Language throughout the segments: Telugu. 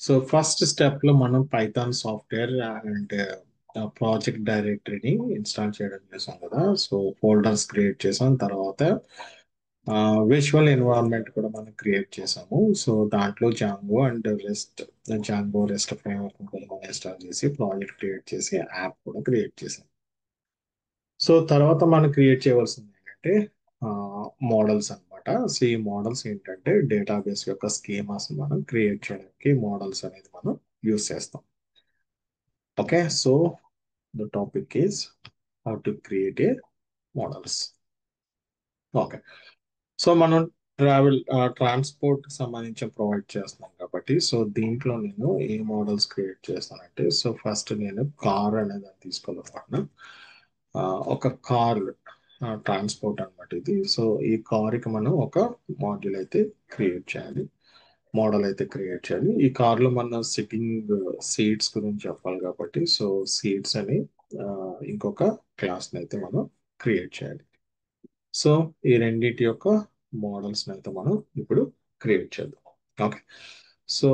సో ఫస్ట్ స్టెప్ లో మనం పైథాన్ సాఫ్ట్వేర్ అండ్ ప్రాజెక్ట్ డైరెక్టరీని ఇన్స్టాల్ చేయడం చేసాం కదా. సో ఫోల్డర్స్ క్రియేట్ చేసాం, తర్వాత విజువల్ ఎన్వైరన్మెంట్ కూడా మనం క్రియేట్ చేసాము. సో దాంట్లో జాంగో అండ్ రెస్ట్ ఫ్రేమ్వర్క్ కూడా మనం ఇన్స్టాల్ చేసి ప్రాజెక్ట్ క్రియేట్ చేసి యాప్ కూడా క్రియేట్ చేసాం. సో తర్వాత మనం క్రియేట్ చేయవలసింది ఏంటంటే మోడల్స్ అన్నమాట. సో ఈ మోడల్స్ ఏంటంటే డేటాబేస్ యొక్క స్కీమాస్ మనం క్రియేట్ చేయడానికి మోడల్స్ అనేది మనం యూస్ చేస్తాం. Okay, so the topic is how to create a models. Okay, so మనం ట్రాన్స్పోర్ట్ సంబంధించి ప్రొవైడ్ చేస్తున్నాం కాబట్టి, సో దీంట్లో నేను ఏ మోడల్స్ క్రియేట్ చేస్తానంటే, సో ఫస్ట్ నేను కార్ అనేది తీసుకోవాలనుకుంటున్నాను. ఒక కార్ ట్రాన్స్పోర్ట్ అన్నమాట ఇది. సో ఈ కార్కి మనం ఒక మాడ్యూల్ అయితే క్రియేట్ చేయాలి, మోడల్ అయితే క్రియేట్ చేయాలి. ఈ కార్లో మన సిట్టింగ్ సీట్స్ గురించి చెప్పాలి కాబట్టి, సో సీట్స్ అని ఆ, ఇంకొక క్లాస్ని అయితే మనం క్రియేట్ చేయాలి. సో ఈ రెండింటి యొక్క మోడల్స్ అయితే మనం ఇప్పుడు క్రియేట్ చేద్దాం. ఓకే, సో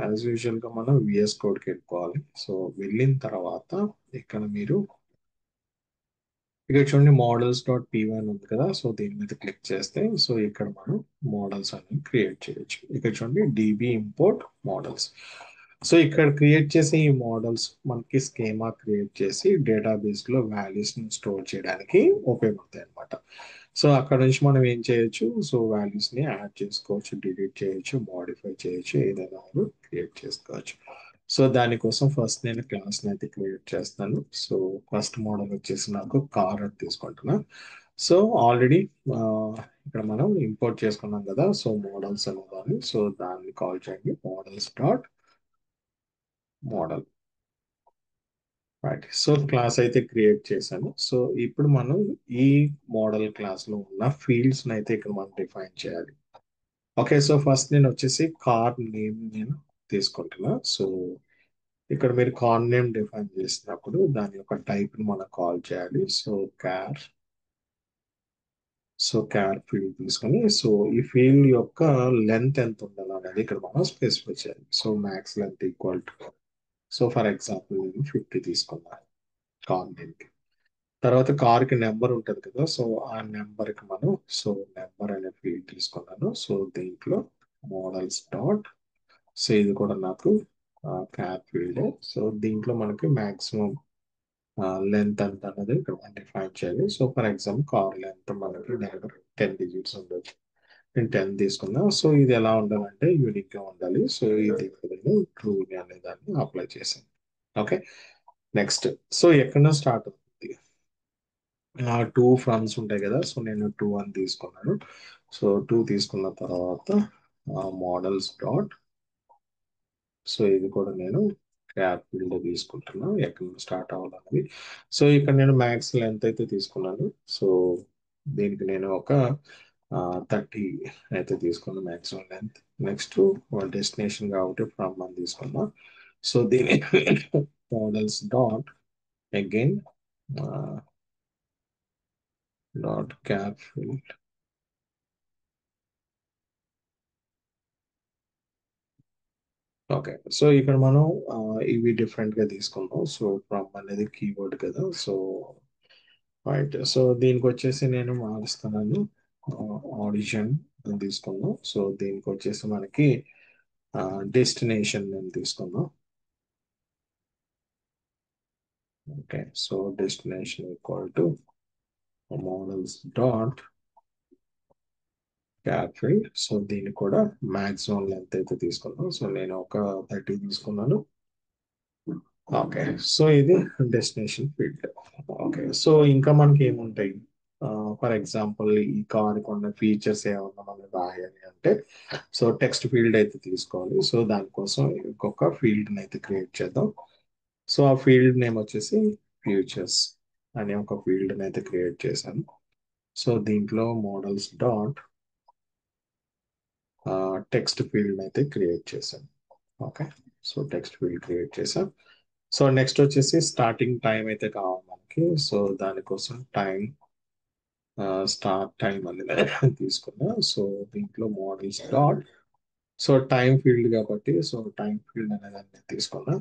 యాజ్ యూజువల్ గా మనం విఎస్ కోడ్కి వెళ్ళిపోవాలి. సో వెళ్ళిన తర్వాత ఇక్కడ మీరు ఇక్కడ చూడండి మోడల్స్ డాట్ పీ1 ఉంది కదా. సో దీని మీద క్లిక్ చేస్తే సో ఇక్కడ మనం మోడల్స్ అన్ని క్రియేట్ చేయొచ్చు. ఇక్కడ చూడండి డిబి ఇంపోర్ట్ మోడల్స్. సో ఇక్కడ క్రియేట్ చేసే ఈ మోడల్స్ మనకి స్కీమా క్రియేట్ చేసి డేటాబేస్ లో వాల్యూస్ ని స్టోర్ చేయడానికి ఉపయోగపడతాయి అన్నమాట. సో అక్కడ నుంచి మనం ఏం చేయొచ్చు, సో వాల్యూస్ ని యాడ్ చేసుకోవచ్చు, డిలీట్ చేయొచ్చు, మోడిఫై చేయొచ్చు, ఏదైనా క్రియేట్ చేసుకోవచ్చు. సో దానికోసం ఫస్ట్ నేను క్లాస్ అయితే క్రియేట్ చేస్తాను. సో ఫస్ట్ మోడల్ వచ్చేసి నాకు కార్ అని తీసుకుంటున్నా. సో ఆల్రెడీ ఇక్కడ మనం ఇంపోర్ట్ చేసుకున్నాం కదా. సో మోడల్స్ అనే దాన్ని, సో దాన్ని కాల్ చేయండి models dot model. Right, so class అయితే క్రియేట్ చేశాను. సో ఇప్పుడు మనం ఈ మోడల్ క్లాస్ లో ఉన్న ఫీల్డ్స్ అయితే ఇక్కడ మనం డిఫైన్ చేయాలి. ఓకే, సో ఫస్ట్ నేను వచ్చేసి కార్ నేమ్ నేను తీసుకుంటున్నా. సో ఇక్కడ మీరు కార్ నేమ్ డిఫైన్ చేసినప్పుడు దాని యొక్క టైప్ ని మనం కాల్ చేయాలి. సో క్యార్, సో క్యార్ ఫీల్డ్ తీసుకొని, సో ఈ ఫీల్డ్ యొక్క లెంత్ ఎంత ఉండాలి అనేది ఇక్కడ మనం స్పెసిఫై చేయాలి. So max length equal to, so for example నేను 50 తీసుకున్నాను కార్ నేమ్ కి. తర్వాత కార్ కి నెంబర్ ఉంటుంది కదా. సో ఆ నెంబర్ కి మనం, సో నెంబర్ అనే ఫీల్డ్ తీసుకున్నాను. సో దీంట్లో మోడల్స్ డాట్, సో ఇది కూడా నాకు క్యార్ ఫీల్డ్. సో దీంట్లో మనకి మాక్సిమం లెంత్ ఎంత అన్నది ఇక్కడ మనం డిఫైన్ చేయాలి. So for example car length మనకి 10 డిజిట్స్ ఉండొచ్చు. నేను 10 తీసుకున్నా. సో ఇది ఎలా ఉండాలంటే యూనిక్ గా ఉండాలి. సో ఇది నేను ట్రూ అనే దాన్ని అప్లై చేశాను. ఓకే, నెక్స్ట్, సో ఎక్కడ స్టార్ట్ అవుతుంది, టూ ఫ్రమ్స్ ఉంటాయి కదా. సో నేను 2 అని తీసుకున్నాను. సో 2 తీసుకున్న తర్వాత మోడల్స్ డాట్, సో ఇది కూడా నేను క్యాప్ ఫీల్డ్ తీసుకుంటున్నాను, ఎక్కడ నుంచి స్టార్ట్ అవ్వాలన్నది. సో ఇక్కడ నేను మ్యాక్స్ లెంత్ అయితే తీసుకున్నాను. సో దీనికి నేను ఒక 30 అయితే తీసుకున్నాను మ్యాక్సిమం లెంత్. నెక్స్ట్ డెస్టినేషన్ కాబట్టి ఫ్రమ్ అని తీసుకున్నా. సో దీని models dot again dot cap field. Okay, so ఇక్కడ మనం ఇవి డిఫరెంట్ గా తీసుకున్నాం. సో ఫ్రమ్ అనేది కీవర్డ్ కదా. సో రైట్, సో దీనికి వచ్చేసి నేను మారుస్తున్నాను, ఆడిషన్ అని తీసుకున్నాం. సో దీనికి వచ్చేసి మనకి డెస్టినేషన్ నేను తీసుకున్నాం. Okay, so destination equal to models dot capri. So దీన్ని కూడా మాక్సిమం లెంత్ అయితే తీసుకున్నాం. సో నేను ఒక 30 తీసుకున్నాను. ఓకే, సో ఇది డెస్టినేషన్ ఫీల్డ్. ఓకే, సో ఇంకా మనకి ఏముంటాయి, ఫర్ ఎగ్జాంపుల్ ఈ కార్ కొన్న ఫీచర్స్ ఏమన్నా మనం రాయాలి అంటే, సో టెక్స్ట్ ఫీల్డ్ అయితే తీసుకోవాలి. సో దానికోసం ఇంకొక ఫీల్డ్ అయితే క్రియేట్ చేద్దాం. సో ఆ ఫీల్డ్ నేమ్ వచ్చేసి ఫ్యూచర్స్ అనే ఒక ఫీల్డ్ అయితే క్రియేట్ చేశాను. సో దీంట్లో మోడల్స్ డాట్ టెక్స్ట్ ఫీల్డ్ అయితే క్రియేట్ చేశాను. Okay, so text field create చేశాను. సో నెక్స్ట్ వచ్చేసి స్టార్టింగ్ టైం అయితే కావాలి మనకి. సో దానికోసం టైం, స్టార్ట్ టైం అనేది తీసుకున్నా. సో దీంట్లో models dot so time field కాబట్టి సో టైం ఫీల్డ్ అనేది నేను తీసుకున్నా.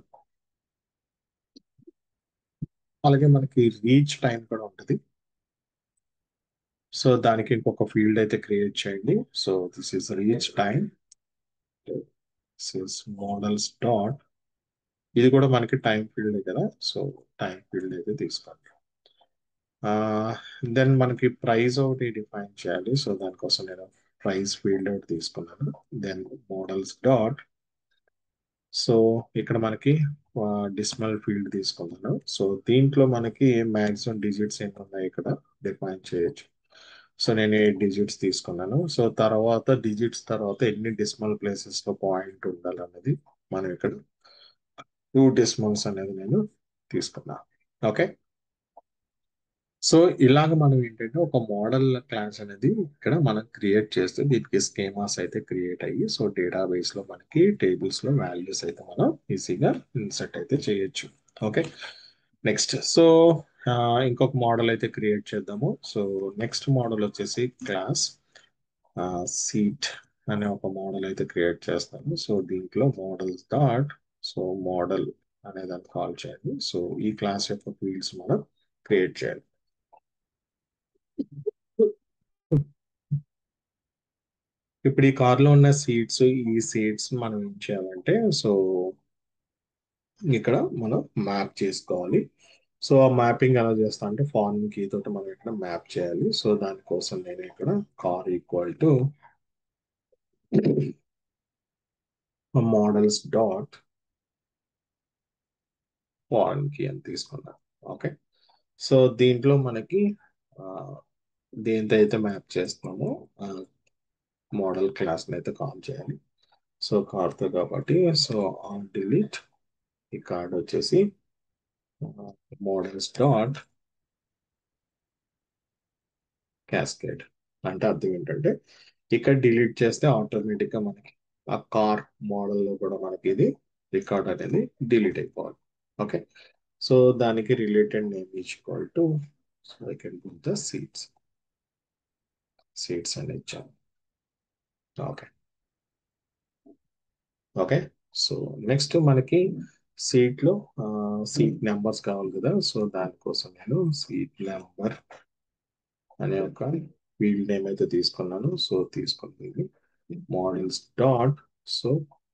అలాగే మనకి రీచ్ టైం కూడా ఉంటుంది. సో దానికి ఇంకొక ఫీల్డ్ అయితే క్రియేట్ చేయండి. So this is reach time, this is models dot, ఇది కూడా మనకి టైం ఫీల్డ్ కదా, సో టైం ఫీల్డ్ అయితే తీసుకోండి. దెన్ మనకి ప్రైస్ ఒకటి డిఫైన్ చేయాలి. సో దానికోసం నేను ప్రైస్ ఫీల్డ్ ఒకటి తీసుకున్నాను. దెన్ మోడల్స్ డాట్, సో ఇక్కడ మనకి డిస్మల్ ఫీల్డ్ తీసుకున్నాను. సో దీంట్లో మనకి మాక్సిమం డిజిట్స్ ఎన్ని ఉన్నాయి ఇక్కడ డిఫైన్ చేయొచ్చు. సో నేను 8 డిజిట్స్ తీసుకున్నాను. సో తర్వాత డిజిట్స్ తర్వాత ఎన్ని డెసిమల్ ప్లేసెస్ లో పాయింట్ ఉండాలన్నది మనం ఇక్కడ 2 డెసిమల్స్ అనేది నేను తీసుకున్నాను. ఓకే. సో ఇలాగ మనం ఏంటంటే ఒక మోడల్ క్లాస్ అనేది ఇక్కడ మనం క్రియేట్ చేస్తే దీనికి స్కీమాస్ అయితే క్రియేట్ అయ్యి సో డేటాబేస్ లో మనకి టేబుల్స్ లో వాల్యూస్ అయితే మనం ఈజీగా ఇన్సర్ట్ అయితే చేయొచ్చు. ఓకే. నెక్స్ట్ సో ఇంకొక మోడల్ అయితే క్రియేట్ చేద్దాము. సో నెక్స్ట్ మోడల్ వచ్చేసి క్లాస్ సీట్ అనే ఒక మోడల్ అయితే క్రియేట్ చేస్తాను. సో దీంట్లో మోడల్స్ డాట్, సో మోడల్ అనే దాన్ని కాల్ చేయండి. సో ఈ క్లాస్ యొక్క ఫీల్డ్స్ మనం క్రియేట్ చేయాలి. ఇప్పుడు ఈ కార్లో ఉన్న సీట్స్, ఈ సీట్స్ మనం ఏం చేయాలంటే సో ఇక్కడ మనం మ్యాప్ చేసుకోవాలి. సో ఆ మ్యాపింగ్ ఎలా చేస్తా అంటే ఫార్మ్ కీ తోటి మనం ఇక్కడ మ్యాప్ చేయాలి. సో దానికోసం నేను ఇక్కడ car equal to models dot form key అని తీసుకున్నాను. ఓకే. సో దీంట్లో మనకి ఆ, దేంతో అయితే మ్యాప్ చేస్తున్నామో మోడల్ క్లాస్ని అయితే కాల్ చేయాలి. సో కార్తో కాబట్టి సో డిలీట్ ఈ కార్డ్ వచ్చేసి మోడల్స్ డాట్ క్యాస్కేడ్. అంటే అర్థం ఏంటంటే ఇక్కడ డిలీట్ చేస్తే ఆటోమేటిక్గా మనకి ఆ కార్ మోడల్లో కూడా మనకి ఇది రికార్డ్ అనేది డిలీట్ అయిపోవాలి. ఓకే. సో దానికి related name equal to, so I can put the seats, seats అని ఇచ్చాను. ఓకే. ఓకే. సో నెక్స్ట్ మనకి సీట్లో సీట్ నెంబర్స్ కావాలి కదా, సో దానికోసం నేను సీట్ నెంబర్ అనే ఒక ఫీల్డ్ నేమ్ అయితే తీసుకున్నాను. సో తీసుకుంది models dot, so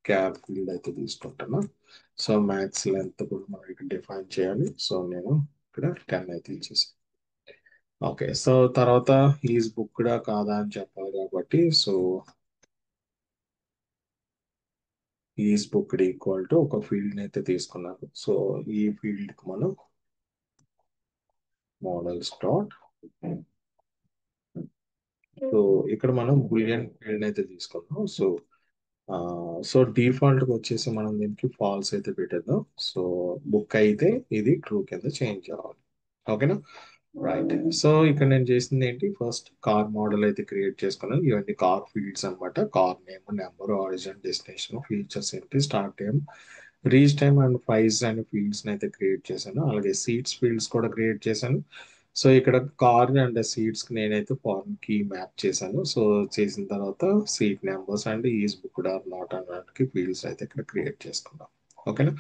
cab field అయితే తీసుకుంటాను. సో మ్యాక్స్ లెంత్ కూడా మనం ఇక్కడ డిఫైన్ చేయాలి. సో నేను ఇక్కడ 10 అయితే ఇచ్చేసాను. ఓకే. సో తర్వాత ఈజ్ బుక్డా కాదా అని చెప్పాలి కాబట్టి so is booked equal to ఒక ఫీల్డ్ అయితే తీసుకున్నాను. సో ఈ ఫీల్డ్ కి మనం మోడల్స్ డాట్, సో ఇక్కడ మనం బులియన్ ఫీల్డ్ అయితే తీసుకున్నాం. సో సో డిఫాల్ట్ గా వచ్చేసి మనం దీనికి ఫాల్స్ అయితే పెట్టేద్దాం. సో బుక్ అయితే ఇది ట్రూ కింద చేంజ్ అవ్వాలి. ఓకేనా. రైట్. సో ఇక్కడ నేను చేసింది ఏంటి, ఫస్ట్ కార్ మోడల్ అయితే క్రియేట్ చేసుకున్నాను. ఇవన్నీ కార్ ఫీల్డ్స్ అన్నమాట. Car name, number, origin, destination, features ఏంటి, start time, reach time and price అనే ఫీల్డ్స్ అయితే క్రియేట్ చేశాను. అలాగే సీట్స్ ఫీల్డ్స్ కూడా క్రియేట్ చేశాను. సో ఇక్కడ కార్ అండ్ సీట్స్ కి నేనైతే ఫార్మ్ కి మ్యాప్ చేశాను. సో చేసిన తర్వాత seat numbers and is booked or not అనడానికి ఫీల్డ్స్ అయితే ఇక్కడ క్రియేట్ చేసుకున్నాం. ఓకేనా.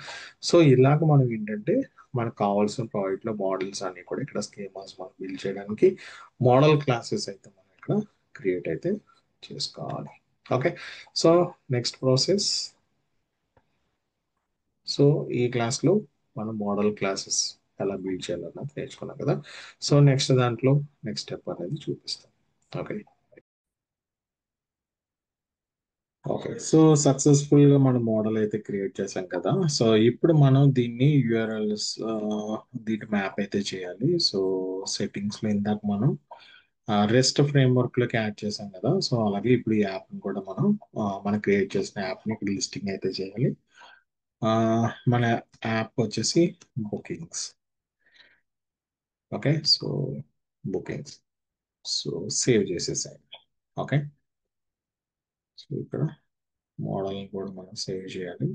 సో ఇలాగ మనం ఏంటంటే మనకు కావాల్సిన ప్రాజెక్ట్ లో మోడల్స్ అన్ని కూడా ఇక్కడ స్కీమాస్ మనం బిల్డ్ చేయడానికి మోడల్ క్లాసెస్ అయితే మనం ఇక్కడ క్రియేట్ అయితే చేసుకోవాలి. Okay. So next process, so ఈ క్లాస్లో మనం మోడల్ క్లాసెస్ ఎలా బిల్డ్ చేయాలన్నది నేర్చుకున్నాం కదా. సో నెక్స్ట్ దాంట్లో నెక్స్ట్ స్టెప్ అనేది చూపిస్తాం. ఓకే. ఓకే. సో సక్సెస్ఫుల్ గా మనం మోడల్ అయితే క్రియేట్ చేసాం కదా. సో ఇప్పుడు మనం దీన్ని యూఆర్ఎల్స్ దీని మ్యాప్ అయితే చేయాలి. సో సెట్టింగ్స్ లో ఇందాక మనం రెస్ట్ ఫ్రేమ్వర్క్ లోకి యాడ్ చేసాం కదా. సో అలాగే ఇప్పుడు ఈ యాప్ కూడా మనం క్రియేట్ చేసిన యాప్ ని ఇక్కడ లిస్టింగ్ అయితే చేయాలి. ఆ, మన యాప్ వచ్చేసి bookings. Okay. So bookings, so save చేసేసాయి. ఓకే. సో ఇక్కడ మోడల్ కూడా మనం సేవ్ చేయాలి.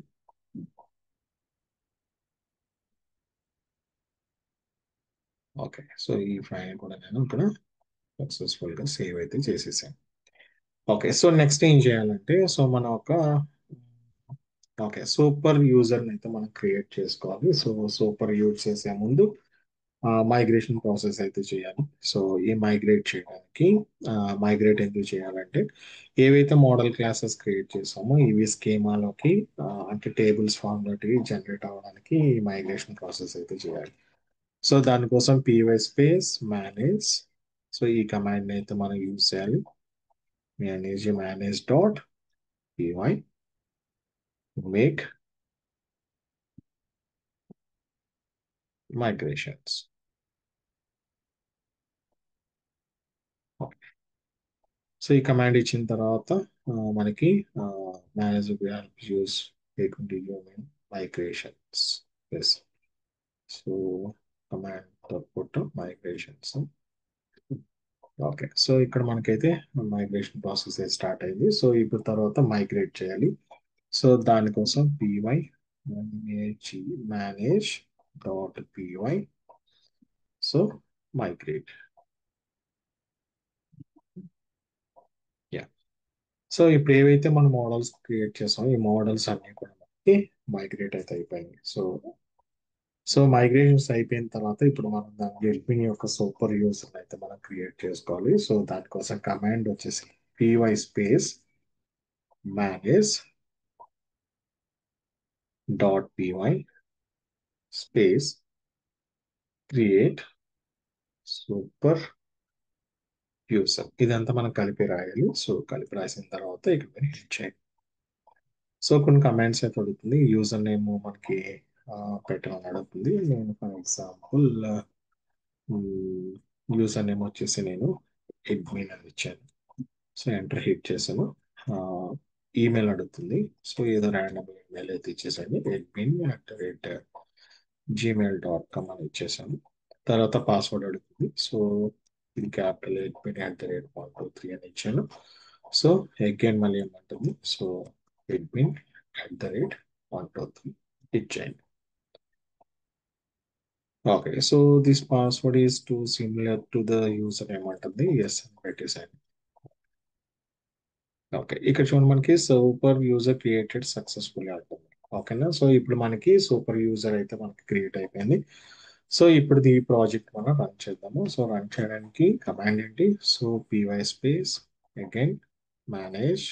ఓకే. సో ఈ ఫైల్ కూడా నేను ఇక్కడ సక్సెస్ఫుల్ గా సేవ్ అయితే చేసేసాను. ఓకే. సో నెక్స్ట్ ఏం చేయాలంటే సో మనం ఒక ఓకే సూపర్ యూజర్ని అయితే మనం క్రియేట్ చేసుకోవాలి. సో సూపర్ యూజ్ చేసే ముందు మైగ్రేషన్ ప్రాసెస్ అయితే చేయాలి. సో ఈ మైగ్రేట్ చేయడానికి మైగ్రేట్ ఎందుకు చేయాలంటే ఏవైతే మోడల్ క్లాసెస్ క్రియేట్ చేసామో ఇవి స్కీమాలోకి అంటే టేబుల్స్ ఫామ్ లోకి జనరేట్ అవ్వడానికి ఈ మైగ్రేషన్ ప్రాసెస్ అయితే చేయాలి. సో దానికోసం py స్పేస్ మేనేజ్ సో ఈ కమాండ్ అయితే మనం యూజ్ చేయాలి. Manage dot py make migrations. So ఈ కమాండ్ ఇచ్చిన తర్వాత మనకి manage use migrations S. So command output migrations. Okay so ఇక్కడ మనకైతే మైగ్రేషన్ ప్రాసెస్ స్టార్ట్ అయింది. సో ఇప్పుడు తర్వాత మైగ్రేట్ చేయాలి. సో దానికోసం py manage dot py so migrate. Yeah. So ఇప్పుడు ఏవైతే మనం మోడల్స్ క్రియేట్ చేసామో ఈ మోడల్స్ అన్ని కూడా మనకి మైగ్రేట్ అయితే అయిపోయింది. సో మైగ్రేషన్స్ అయిపోయిన తర్వాత ఇప్పుడు మనం దాని అడ్మిన్ యొక్క సూపర్ యూజర్ అయితే మనం క్రియేట్ చేసుకోవాలి. సో దానికోసం కమాండ్ వచ్చేసి py space manage dot py space create super user. ఇదంతా మనం కలిపి రాయాలి. సో కలిపి రాసిన తర్వాత ఇక్కడ మీరు హిట్ చేయండి. సో కొన్ని కమాండ్స్ అయితే అడుగుతుంది. యూజర్ నేమ్ మనకి పెట్టమని అడుగుతుంది. నేను ఫర్ ఎగ్జాంపుల్ యూజర్ నేమ్ వచ్చేసి నేను అడ్మిన్ అని ఇచ్చాను. సో ఎంటర్ హిట్ చేశాను. ఈమెయిల్ అడుగుతుంది. సో ఏదో ర్యాండమ్ ఈమెయిల్ అయితే ఇచ్చేసండి. admin@gmail.com అని ఇచ్చేసాను. తర్వాత పాస్వర్డ్ అడుగుతుంది. సో ఇది క్యాపిటల్ admin@123 అని ఇచ్చాను. సో అగైన్ మళ్ళీ ఏమంటుంది. సో admin@123 ఇచ్చేయండి. Okay so this password is to similar to the user ఏమంటుంది. ఎస్ అని పెట్టేసాను. ఓకే ఇక్కడ చూడండి మనకి సూపర్ యూజర్ క్రియేటెడ్ సక్సెస్ఫుల్ అంటుంది. ఓకేనా. సో ఇప్పుడు మనకి సూపర్ యూజర్ అయితే మనకి క్రియేట్ అయిపోయింది. సో ఇప్పుడు ఈ ప్రాజెక్ట్ మనం రన్ చేద్దాము. సో రన్ చేయడానికి కమాండ్ ఏంటి. So py space again manage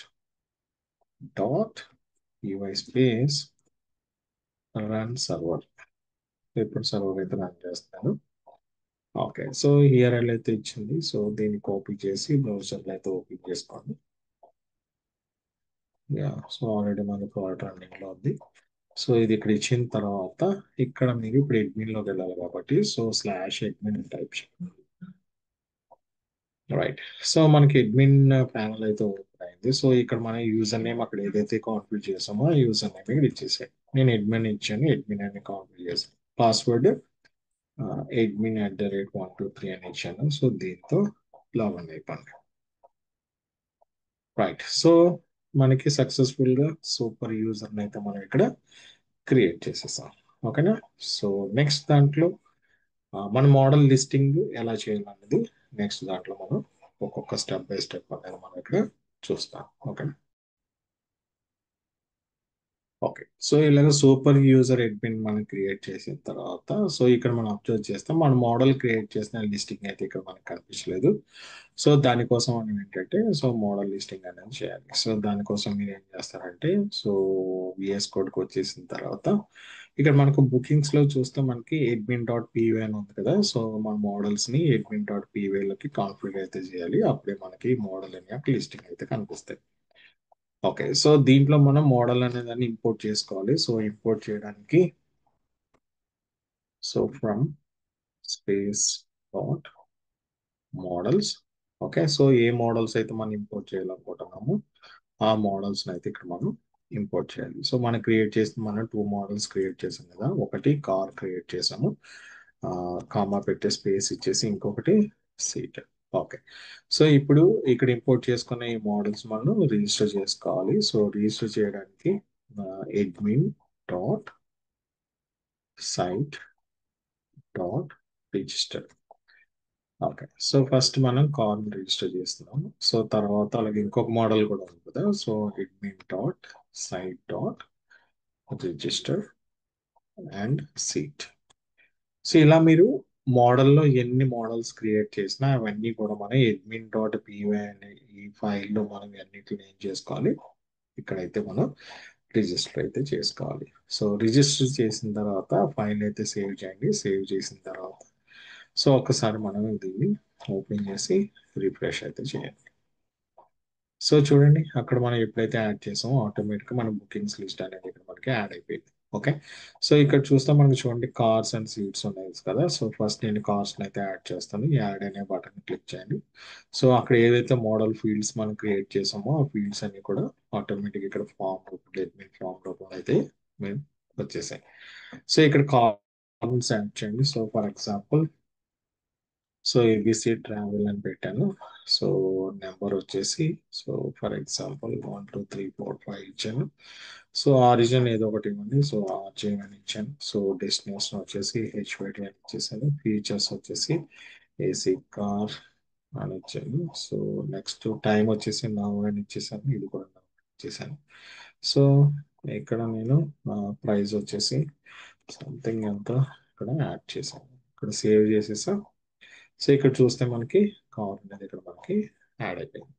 dot py space run server. ఇప్పుడు సర్వర్ అయితే రన్ చేస్తాను. ఓకే సో హియర్ఎల్ అయితే ఇచ్చింది. సో దీన్ని కాపీ చేసి బ్రౌజర్లో అయితే ఓపెన్ చేసుకోండి. యా సో ఆల్రెడీ మన ప్రోడక్ట్ రన్నింగ్ లో ఉంది. సో ఇది ఇక్కడ ఇచ్చిన తర్వాత ఇక్కడ మీరు ఇప్పుడు అడ్మిన్ లోకి వెళ్ళాలి కాబట్టి సో /admin టైప్ చేయండి. రైట్. సో మనకి అడ్మిన్ ప్యానల్ అయితే ఓపెన్ అయింది. సో ఇక్కడ మన యూజర్ నేమ్ అక్కడ ఏదైతే కాన్ఫిగర్ చేసామో ఆ యూజర్ నేమ్ ఇక్కడ ఇచ్చేసాయి. నేను అడ్మిన్ ఇచ్చాను. అడ్మిన్ అని కాన్ఫిగర్ చేశాను. పాస్వర్డ్ admin@123 అని ఇచ్చాను. సో దీంతో లాగిన్ అయిపోయింది. రైట్. సో మనకి సక్సెస్ఫుల్ గా సూపర్ యూజర్ అయితే మనం ఇక్కడ క్రియేట్ చేసేసాం. ఓకేనా. సో నెక్స్ట్ దాంట్లో మన మోడల్ లిస్టింగ్ ఎలా చేయాలనేది నెక్స్ట్ దాంట్లో మనం ఒక్కొక్క స్టెప్ బై స్టెప్ అనేది మనం ఇక్కడ చూస్తాం. ఓకేనా. ఓకే సో ఇలాగ సూపర్ యూజర్ అడ్మిన్ మనం క్రియేట్ చేసిన తర్వాత సో ఇక్కడ మనం అబ్జర్వ్ చేస్తాం మన మోడల్ క్రియేట్ చేసిన లిస్టింగ్ అయితే ఇక్కడ మనకు కనిపించలేదు. సో దానికోసం మనం ఏంటంటే సో మోడల్ లిస్టింగ్ అనేది చేయాలి. సో దానికోసం మీరు ఏం చేస్తారంటే సో విఎస్ కోడ్కి వచ్చేసిన తర్వాత ఇక్కడ మనకు బుకింగ్స్ లో చూస్తే మనకి admin.py అని ఉంది కదా. సో మన మోడల్స్ ని admin.py లోకి కాన్ఫిగర్ అయితే చేయాలి. అప్పుడే మనకి మోడల్ అనే లిస్టింగ్ అయితే కనిపిస్తాయి. ఓకే సో దీంట్లో మనం మోడల్ అనే దాన్ని ఇంపోర్ట్ చేసుకోవాలి. సో ఇంపోర్ట్ చేయడానికి so from space dot models. Okay so A models అయితే మనం ఇంపోర్ట్ చేయాలనుకుంటున్నామో ఆ మోడల్స్ అయితే ఇక్కడ మనం ఇంపోర్ట్ చేయాలి. సో మనం క్రియేట్ చేసిన మనం 2 మోడల్స్ క్రియేట్ చేసాం కదా. ఒకటి కార్ క్రియేట్ చేసాము, కామా పెట్టే స్పేస్ ఇచ్చేసి, ఇంకొకటి సీట్. ఓకే సో ఇప్పుడు ఇక్కడ ఇంపోర్ట్ చేసుకున్న ఈ మోడల్స్ మనం రిజిస్టర్ చేసుకోవాలి. సో రిజిస్టర్ చేయడానికి admin dot site dot register. Okay. So first మనం కార్న్ రిజిస్టర్ చేస్తున్నాం. సో తర్వాత అలాగే ఇంకొక మోడల్ కూడా ఉంది కదా. So admin dot site dot register and seat. So ఇలా మీరు మోడల్లో ఎన్ని మోడల్స్ క్రియేట్ చేసినా అవన్నీ కూడా మనం admin డాట్ py అనే ఈ ఫైల్లో మనం అన్నిటిని ఏం చేసుకోవాలి, ఇక్కడైతే మనం రిజిస్టర్ అయితే చేసుకోవాలి. సో రిజిస్టర్ చేసిన తర్వాత ఫైల్ అయితే సేవ్ చేయండి. సేవ్ చేసిన తర్వాత సో ఒకసారి మనం దీన్ని ఓపెన్ చేసి రిఫ్రెష్ అయితే చేయండి. సో చూడండి, అక్కడ మనం ఎప్పుడైతే యాడ్ చేసామో ఆటోమేటిక్గా మన బుకింగ్స్ లిస్ట్ అనేది ఇక్కడ మనకి యాడ్ అయిపోయింది. ఓకే. సో ఇక్కడ చూస్తే మనకి చూడండి కార్స్ అండ్ సీట్స్ ఉన్నాయి కదా. సో ఫస్ట్ నేను కార్స్ అయితే యాడ్ చేస్తాను. ఈ యాడ్ అనే బటన్ క్లిక్ చేయండి. సో అక్కడ ఏదైతే మోడల్ ఫీల్డ్స్ మనం క్రియేట్ చేసామో ఆ ఫీల్డ్స్ అన్ని కూడా ఆటోమేటిక్ ఇక్కడ ఫామ్ అడ్మిన్ ఫామ్ రూపంలో అయితే మేము వచ్చేసాయి. సో ఇక్కడ కాలమ్స్ యాడ్ చేయండి. So for example so ABC travel అని పెట్టాను. సో నెంబర్ వచ్చేసి సో ఫర్ ఎగ్జాంపుల్ 1 2 3 4 5 ఇచ్చాను. సో ఆరిజిన్ ఏదో ఒకటి ఇవ్వండి. సో ఆర్జిన్ అని ఇచ్చాను. సో డెస్టినేషన్ వచ్చేసి హెచ్వైడి అని ఇచ్చేసాను. ఫీచర్స్ వచ్చేసి ఏసీ కార్ అని ఇచ్చాను. సో నెక్స్ట్ టైం వచ్చేసి నవ్ అని ఇచ్చేసాను. ఇది కూడా నవ్ ఇచ్చేసాను. సో ఇక్కడ నేను ప్రైస్ వచ్చేసి సంథింగ్ ఎంత ఇక్కడ యాడ్ చేశాను. ఇక్కడ సేవ్ చేసేసా. సో ఇక్కడ చూస్తే మనకి కార్ అనేది ఇక్కడ మనకి యాడ్ అయిపోయింది.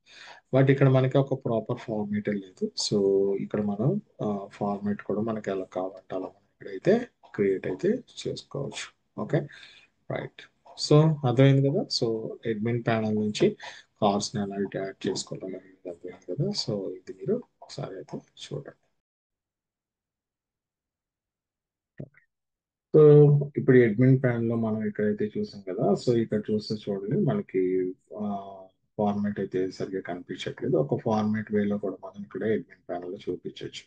బట్ ఇక్కడ మనకి ఒక ప్రాపర్ ఫార్మేట్ లేదు. సో ఇక్కడ మనం ఫార్మేట్ కూడా మనకి ఎలా కావాలంటే అలా మనం ఇక్కడైతే క్రియేట్ అయితే చేసుకోవచ్చు. Okay, right. సో అర్థమైంది కదా. సో అడ్మిన్ ప్యానల్ నుంచి కార్స్ని ఎలా అయితే యాడ్ చేసుకోవాలని అర్థమైంది కదా. సో ఇది మీరు ఒకసారి అయితే చూడండి. సో ఇప్పుడు అడ్మిన్ ప్యానల్ లో మనం ఎక్కడైతే చూసాం కదా. సో ఇక్కడ చూస్తే చూడండి మనకి ఫార్మాట్ అయితే సరిగ్గా కనిపించట్లేదు. ఒక ఫార్మాట్ వేలో కూడా మనం ఇక్కడ అడ్మిన్ ప్యానల్ లో చూపించవచ్చు.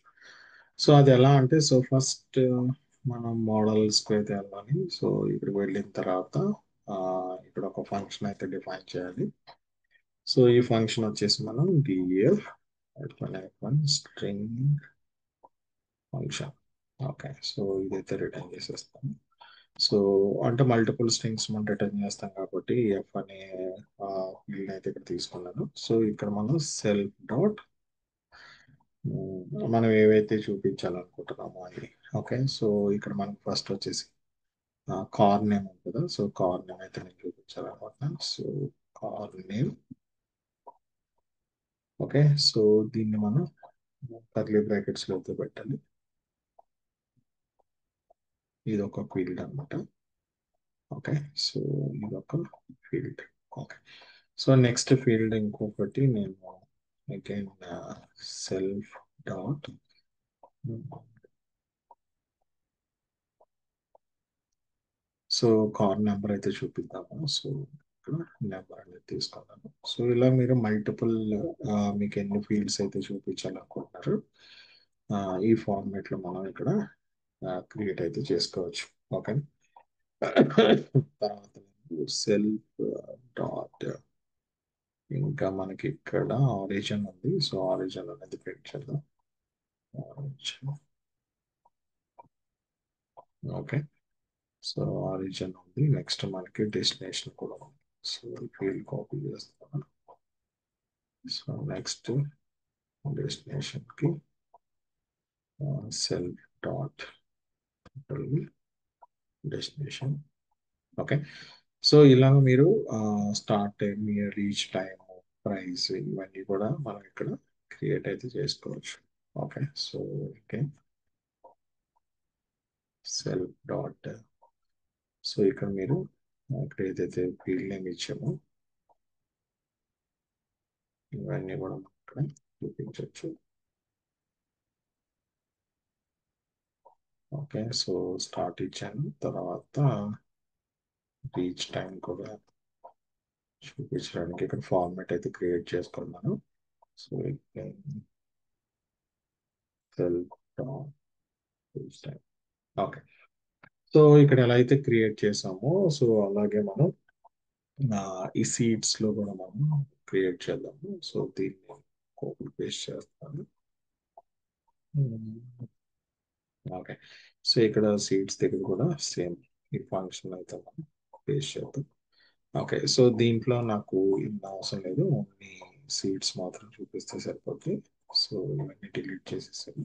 సో అది ఎలా అంటే సో ఫస్ట్ మనం మోడల్స్కి అయితే వెళ్ళాలి. సో ఇక్కడికి వెళ్ళిన తర్వాత ఆ, ఇక్కడ ఒక ఫంక్షన్ అయితే డిఫైన్ చేయాలి. సో ఈ ఫంక్షన్ వచ్చేసి మనం DF string function. Okay. So ఇదైతే రిటర్న్ చేసేస్తాం. సో అంటే మల్టిపుల్ స్ట్రింగ్స్ మనం రిటర్న్ చేస్తాం కాబట్టి ఎఫ్ అనే ఫీల్డ్ అయితే ఇక్కడ తీసుకున్నాను. సో ఇక్కడ మనం సెల్ఫ్ డాట్ మనం ఏవైతే చూపించాలనుకుంటున్నామో అది. ఓకే. సో ఇక్కడ మనకు ఫస్ట్ వచ్చేసి కార్ నేమ్ ఉంది కదా. సో కార్ నేమ్ అయితే నేను చూపించాలనుకుంటున్నాను. So car name. Okay. So దీన్ని మనం కర్లీ బ్రాకెట్స్ లో అయితే పెట్టాలి. ఇది ఒక ఫీల్డ్ అనమాట. ఓకే. సో ఇది ఒక field. Okay. So next field ఇంకొకటి నేను again self dot so car number అయితే చూపిద్దాము. సో ఇక్కడ నెంబర్ అనేది తీసుకున్నాను. సో ఇలా మీరు మల్టిపుల్ మీకు ఎన్ని ఫీల్డ్స్ అయితే చూపించాలనుకుంటున్నారు ఈ ఫార్మేట్ లో మనం ఇక్కడ క్రియేట్ అయితే చేసుకోవచ్చు. ఓకే. తర్వాత సెల్ఫ్ డాట్ ఇంకా మనకి ఇక్కడ ఆరిజిన్ ఉంది. సో ఆరిజిన్ అనేది ప్రింట్ చేద్దాం. ఆరిజిన్. ఓకే. సో ఆరిజిన్ ఉంది. నెక్స్ట్ మనకి డెస్టినేషన్ కూడా ఉంది. సో ఫీల్డ్ కాపీ చేస్తాను. సో నెక్స్ట్ డెస్టినేషన్ కి self dot destination. Okay. So ఇలా మీరు start time, reach time, price ఇవన్నీ కూడా మనం ఇక్కడ క్రియేట్ అయితే చేసుకోవచ్చు. Okay. So okay self dot so ఇక్కడ మీరు ఇక్కడ ఏదైతే ఫీల్డ్ నేమ్ ఇచ్చామో ఇవన్నీ కూడా మనం ఇక్కడ చూపించవచ్చు. ఓకే. సో స్టార్ట్ ఇచ్చాను. తర్వాత రీచ్ టైం కూడా చూపించడానికి ఇక్కడ ఫార్మాట్ అయితే క్రియేట్ చేసుకున్నాను. So self reach time. Okay. So ఇక్కడ ఎలా అయితే క్రియేట్ చేసామో సో అలాగే మనం ఈ సీట్స్ లో కూడా మనం క్రియేట్ చేద్దాము. సో దీన్ని కాపీ పేస్ట్ చేస్తాను. ఓకే. సో ఇక్కడ సీట్స్ దగ్గర కూడా సేమ్ ఈ ఫంక్షన్ అయితే మనం పేస్ట్ చేద్దాం. ఓకే. సో దీంట్లో నాకు ఇన్ని అవసరం లేదు. ఓన్లీ సీట్స్ మాత్రం చూపిస్తే సరిపోద్ది. సో ఇవన్నీ డిలీట్ చేసేసాను.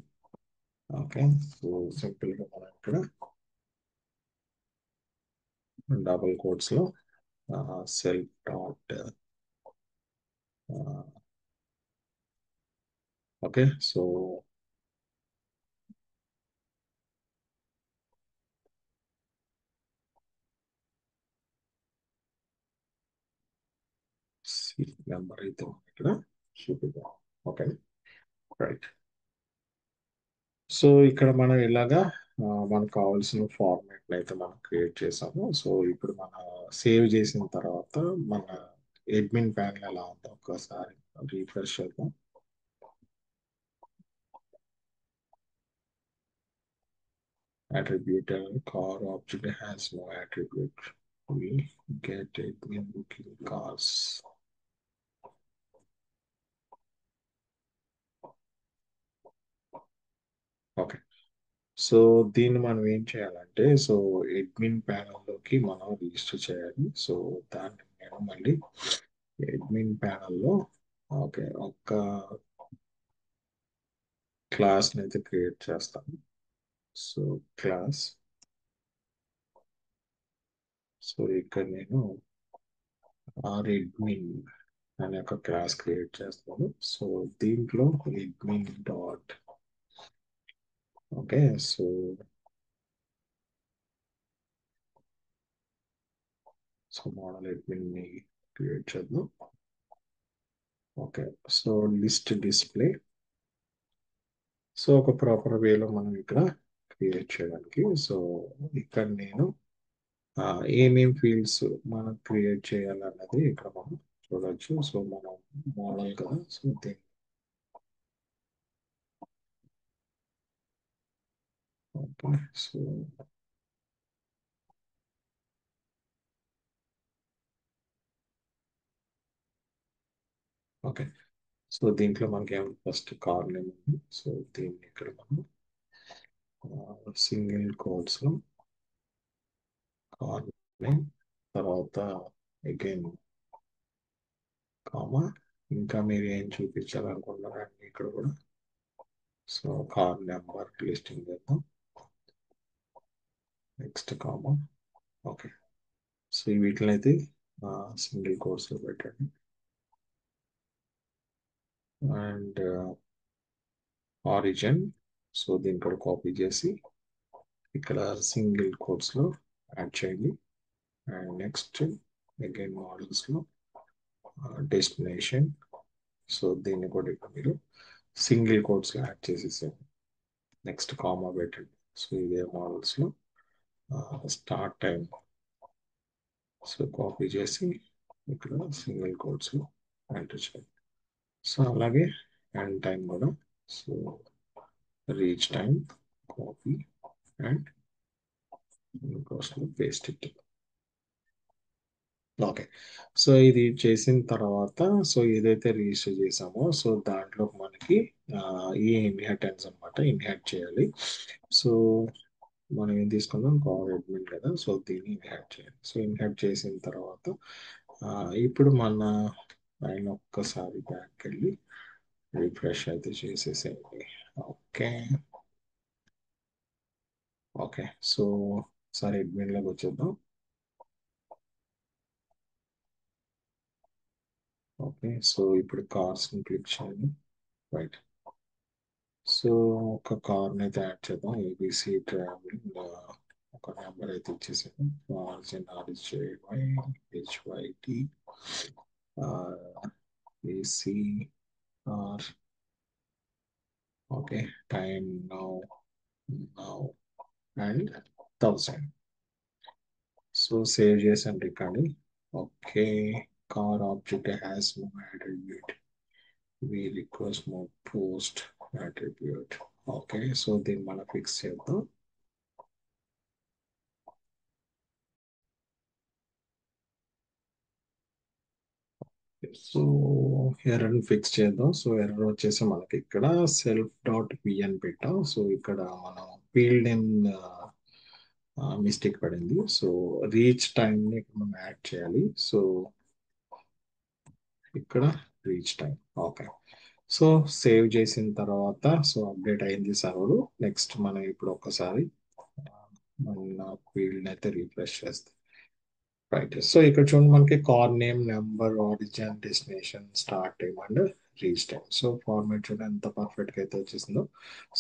ఓకే. సో సింపుల్‌గా మనం ఇక్కడ డబుల్ కోట్స్‌లో self dot okay. So seat number అయితే మనం ఇక్కడ చూపిద్దాం. ఓకే. రైట్. సో ఇక్కడ మనం ఇలాగా మనకు కావాల్సిన ఫార్మాట్ అయితే మనం క్రియేట్ చేసాము. సో ఇప్పుడు మన సేవ్ చేసిన తర్వాత మన అడ్మిన్ ప్యానల్ ఎలా ఉందో ఒకసారి రీఫ్రెష్ చేద్దాం. Attribute car object has no attribute. We get admin booking cars. Okay. So దీన్ని మనం ఏం చేయాలంటే సో అడ్మిన్ ప్యానల్లోకి మనం రిజిస్టర్ చేయాలి. సో దాన్ని నేను మళ్ళీ అడ్మిన్ ప్యానల్లో ఓకే ఒక క్లాస్ని అయితే క్రియేట్ చేస్తాను. సో క్లాస్ సో ఇక్కడ నేను అడ్మిన్ అనే ఒక క్లాస్ క్రియేట్ చేస్తాను. సో దీంట్లో admin dot okay. So model admin ని క్రియేట్ చేద్దాం. Okay. So list display so ఒక ప్రాపర్ వేలో మనం ఇక్కడ క్రియేట్ చేయడానికి సో ఇక్కడ నేను ఏమేం ఫీల్డ్స్ మనం క్రియేట్ చేయాలన్నది ఇక్కడ మనం చూడొచ్చు. సో మనం మోడల్ కదా సో దీన్ని ఓకే. So okay. సో దీంట్లో మనకి ఏమైనా ఫస్ట్ కార్ నేమ్ ఉంది. సో దీన్ని ఇక్కడ మనం సింగిల్ కోడ్స్ లో కార్ నేమ్ తర్వాత అగైన్ కామా ఇంకా మీరు ఏం చూపించాలనుకుంటున్నారండి ఇక్కడ కూడా సో కార్ నెంబర్ లిస్టింగ్ చేద్దాం నెక్స్ట్ కామా ఓకే. సో వీటిని అయితే సింగిల్ కోర్స్లో పెట్టండి అండ్ ఆరిజిన్ సో దీన్ని కూడా కాపీ చేసి ఇక్కడ సింగిల్ కోర్స్లో యాడ్ చేయండి అండ్ నెక్స్ట్ అగైన్ మోడల్స్లో డెస్టినేషన్ సో దీన్ని కూడా ఇక్కడ మీరు సింగిల్ కోట్స్లో యాడ్ చేసేసేయండి నెక్స్ట్ కామా పెట్టండి సో ఇదే మోడల్స్లో స్టార్ట్ టైం సో కాపీ చేసి ఇక్కడ సింగిల్ కోట్స్లో ఎంటర్ చేయండి సో అలాగే ఎండ్ టైం కూడా so reach time copy and కోర్స్లో పేస్ట్ ఇట్ ఓకే. సో ఇది చేసిన తర్వాత సో ఏదైతే రిజిస్టర్ చేసామో సో దాంట్లో మనకి ఈ ఇన్హెరిటెన్స్ అనమాట ఇన్హెరిట్ చేయాలి. సో మనం ఏం తీసుకుందాం కార్ అడ్మిన్ కదా సో దీన్ని ఇన్హెరిట్ చేయాలి. సో ఇన్హెరిట్ చేసిన తర్వాత ఇప్పుడు మన పైన ఒక్కసారి బ్యాక్ వెళ్ళి రిఫ్రెష్ అయితే చేసేసేయండి. ఓకే. ఓకే. సో ఒకసారి అడ్మిన్లోకి వచ్చేద్దాం. ఓకే. సో ఇప్పుడు కార్స్ని క్లిక్ చేయండి రైట్. సో ఒక కార్ని అయితే యాడ్ చేద్దాం ఏబిసి ట్రావెలింగ్ ఒక నెంబర్ అయితే ఇచ్చేసాను origin RJY HYT AC or okay time now now and 1000 so save చేసాను record okay car object has no attribute we request more post attribute okay so దీన్ని మనం ఫిక్స్ చేద్దాం సో ఎర్రర్ ఫిక్స్ చేద్దాం సో ఎర్రర్ వచ్చేసి మనకి ఇక్కడ సెల్ఫ్ డాట్ పి అని పెట్టాం సో ఇక్కడ మనం ఫీల్డ్ ఇన్ మిస్టేక్ పడింది. సో రీచ్ టైంని ఇక్కడ మనం యాడ్ చేయాలి. సో ఇక్కడ reach time. Okay. So save చేసిన తర్వాత సో అప్డేట్ అయింది సర్వర్. నెక్స్ట్ మనం ఇప్పుడు ఒక్కసారి మన ఫీల్డ్ అయితే రీఫ్రెష్ చేస్తాం. రైట్. సో ఇక్కడ చూడండి మనకి car name, number, origin, destination, start time and reach time. So format చూడండి ఎంత పర్ఫెక్ట్ గా అయితే వచ్చేసిందో.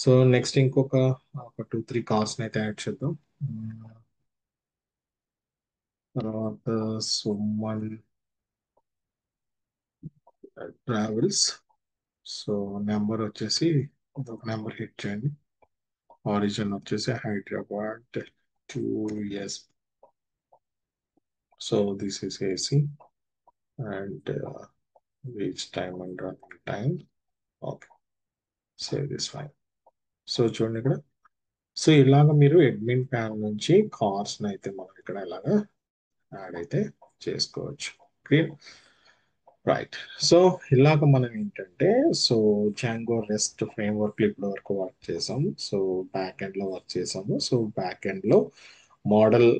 సో నెక్స్ట్ ఒక 2-3 కార్స్ అయితే యాడ్ చేద్దాం. తర్వాత సుమన్ ట్రావెల్స్. సో నెంబర్ వచ్చేసి ఒక నెంబర్ హిట్ చేయండి. ఆరిజిన్ వచ్చేసి Hyderabad 2 years. So this is AC and reach time and running time. Okay. Save this file. So చూడండి ఇక్కడ. సో ఇలాగ మీరు అడ్మిన్ ప్యాన్ నుంచి కార్స్ అయితే మనం ఇక్కడ ఇలాగ యాడ్ అయితే చేసుకోవచ్చు. క్లియర్. రైట్. సో ఇలాగ మనం ఏంటంటే so Django rest frame work ఇప్పటి వరకు వర్క్ చేసాం. సో బ్యాక్ ఎండ్ లో వర్క్ చేసాము. సో బ్యాక్ ఎండ్ లో మోడల్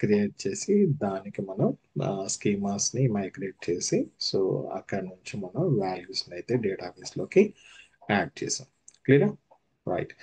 క్రియేట్ చేసి దానికి మనం స్కీమాస్ ని మైగ్రేట్ చేసి సో అక్కడ నుంచి మనం వాల్యూస్ అయితే డేటాబేస్ లోకి యాడ్ చేసాం. క్లియర్. రైట్.